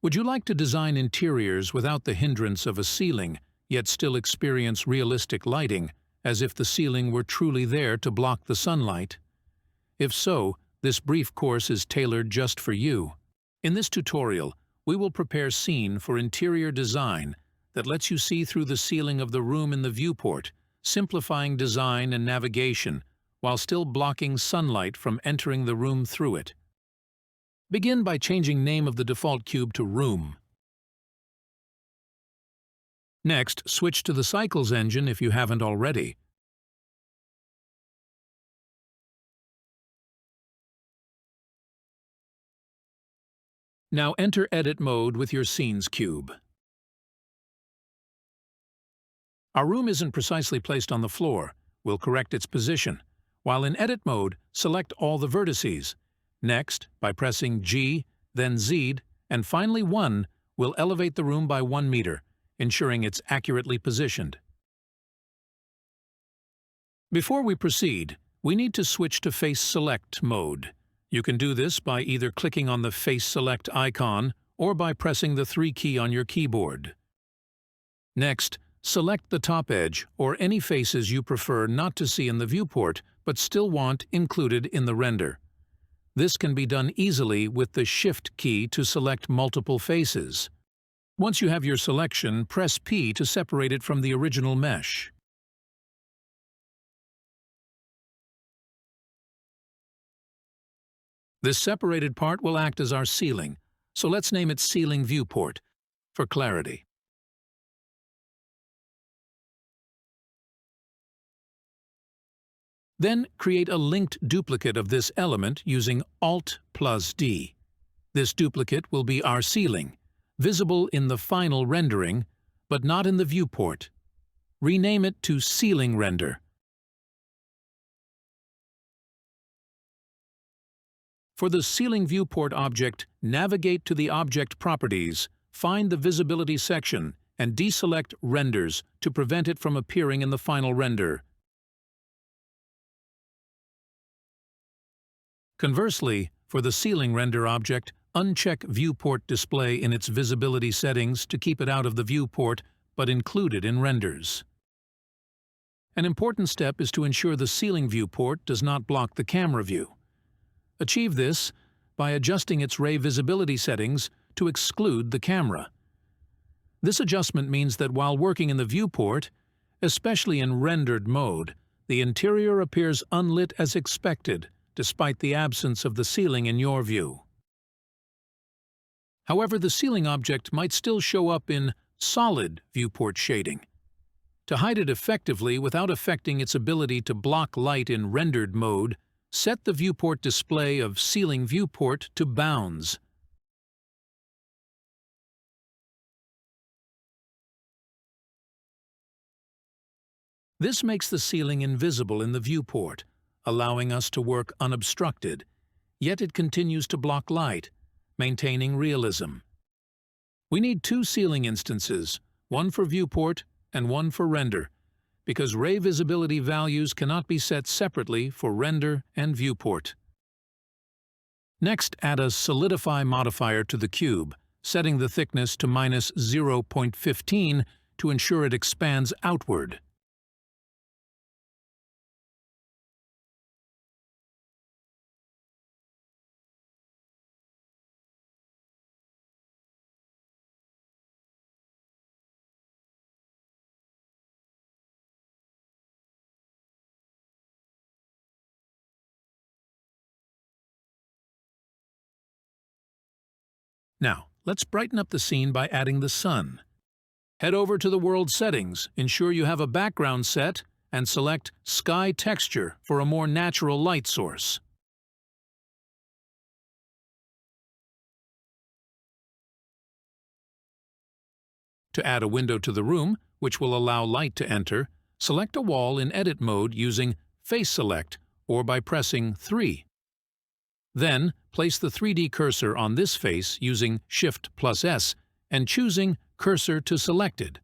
Would you like to design interiors without the hindrance of a ceiling, yet still experience realistic lighting, as if the ceiling were truly there to block the sunlight? If so, this brief course is tailored just for you. In this tutorial, we will prepare scene for interior design that lets you see through the ceiling of the room in the viewport, simplifying design and navigation while still blocking sunlight from entering the room through it. Begin by changing name of the default cube to Room. Next, switch to the Cycles engine if you haven't already. Now enter Edit mode with your Scenes cube. Our room isn't precisely placed on the floor. We'll correct its position. While in Edit mode, select all the vertices. Next, by pressing G, then Z, and finally 1, we'll elevate the room by 1 meter, ensuring it's accurately positioned. Before we proceed, we need to switch to Face Select mode. You can do this by either clicking on the Face Select icon or by pressing the 3 key on your keyboard. Next, select the top edge or any faces you prefer not to see in the viewport but still want included in the render. This can be done easily with the Shift key to select multiple faces. Once you have your selection, press P to separate it from the original mesh. This separated part will act as our ceiling, so let's name it Ceiling Viewport for clarity. Then create a linked duplicate of this element using Alt+D. This duplicate will be our ceiling, visible in the final rendering, but not in the viewport. Rename it to Ceiling Render. For the Ceiling Viewport object, navigate to the Object Properties, find the Visibility section, and deselect Renders to prevent it from appearing in the final render. Conversely, for the Ceiling Render object, uncheck Viewport Display in its visibility settings to keep it out of the viewport, but include it in renders. An important step is to ensure the ceiling viewport does not block the camera view. Achieve this by adjusting its ray visibility settings to exclude the camera. This adjustment means that while working in the viewport, especially in rendered mode, the interior appears unlit as expected, despite the absence of the ceiling in your view. However, the ceiling object might still show up in solid viewport shading. To hide it effectively without affecting its ability to block light in rendered mode, set the viewport display of Ceiling Viewport to Bounds. This makes the ceiling invisible in the viewport, allowing us to work unobstructed, yet it continues to block light, maintaining realism. We need 2 ceiling instances, one for viewport and one for render, because ray visibility values cannot be set separately for render and viewport. Next, add a Solidify modifier to the cube, setting the thickness to -0.15 to ensure it expands outward. Now, let's brighten up the scene by adding the sun. Head over to the World Settings, ensure you have a background set, and select Sky Texture for a more natural light source. To add a window to the room, which will allow light to enter, select a wall in Edit mode using Face Select or by pressing 3. Then, place the 3D cursor on this face using Shift+S and choosing Cursor to Selected.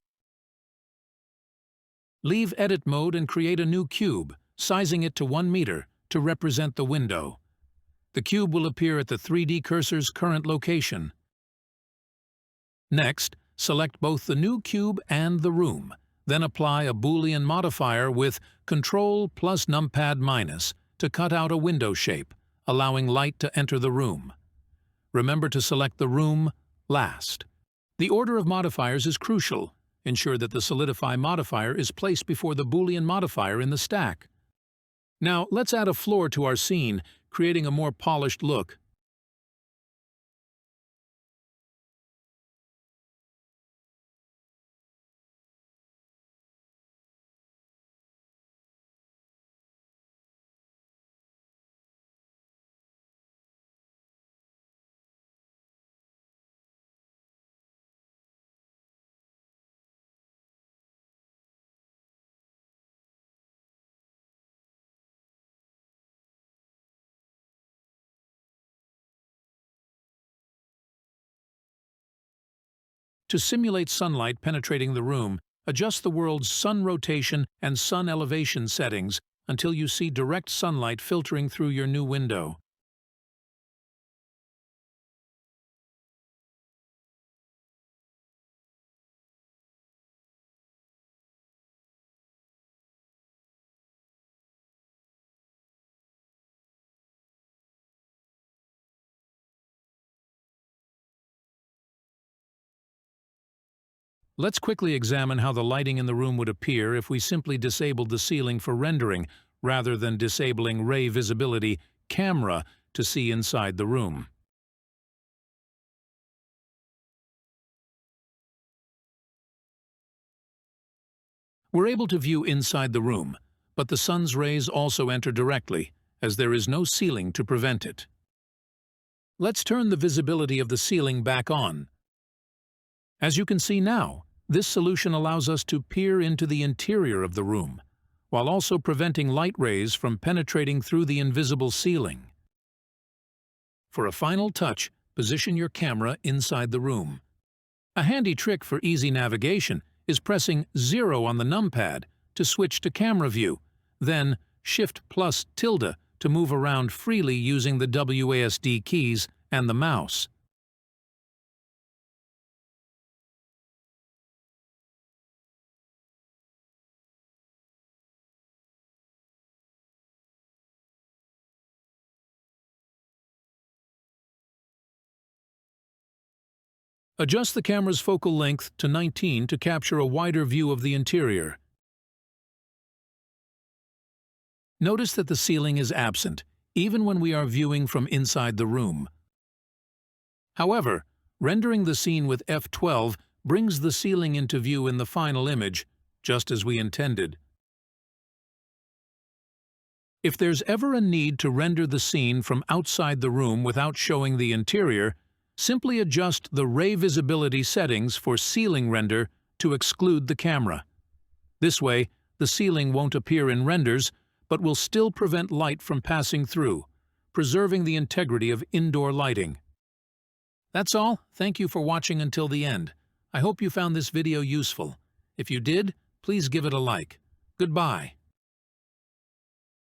Leave Edit mode and create a new cube, sizing it to 1 meter to represent the window. The cube will appear at the 3D cursor's current location. Next, select both the new cube and the room, then apply a Boolean modifier with Ctrl plus numpad minus to cut out a window shape, allowing light to enter the room. Remember to select the room last. The order of modifiers is crucial. Ensure that the solidify modifier is placed before the Boolean modifier in the stack. Now let's add a floor to our scene, creating a more polished look. To simulate sunlight penetrating the room, adjust the world's sun rotation and sun elevation settings until you see direct sunlight filtering through your new window. Let's quickly examine how the lighting in the room would appear if we simply disabled the ceiling for rendering, rather than disabling ray visibility camera to see inside the room. We're able to view inside the room, but the sun's rays also enter directly, as there is no ceiling to prevent it. Let's turn the visibility of the ceiling back on. As you can see now, this solution allows us to peer into the interior of the room, while also preventing light rays from penetrating through the invisible ceiling. For a final touch, position your camera inside the room. A handy trick for easy navigation is pressing 0 on the numpad to switch to camera view, then Shift plus tilde to move around freely using the WASD keys and the mouse. Adjust the camera's focal length to 19 to capture a wider view of the interior. Notice that the ceiling is absent, even when we are viewing from inside the room. However, rendering the scene with F12 brings the ceiling into view in the final image, just as we intended. If there's ever a need to render the scene from outside the room without showing the interior, simply adjust the ray visibility settings for ceiling render to exclude the camera. This way, the ceiling won't appear in renders, but will still prevent light from passing through, preserving the integrity of indoor lighting. That's all. Thank you for watching until the end. I hope you found this video useful. If you did, please give it a like. Goodbye.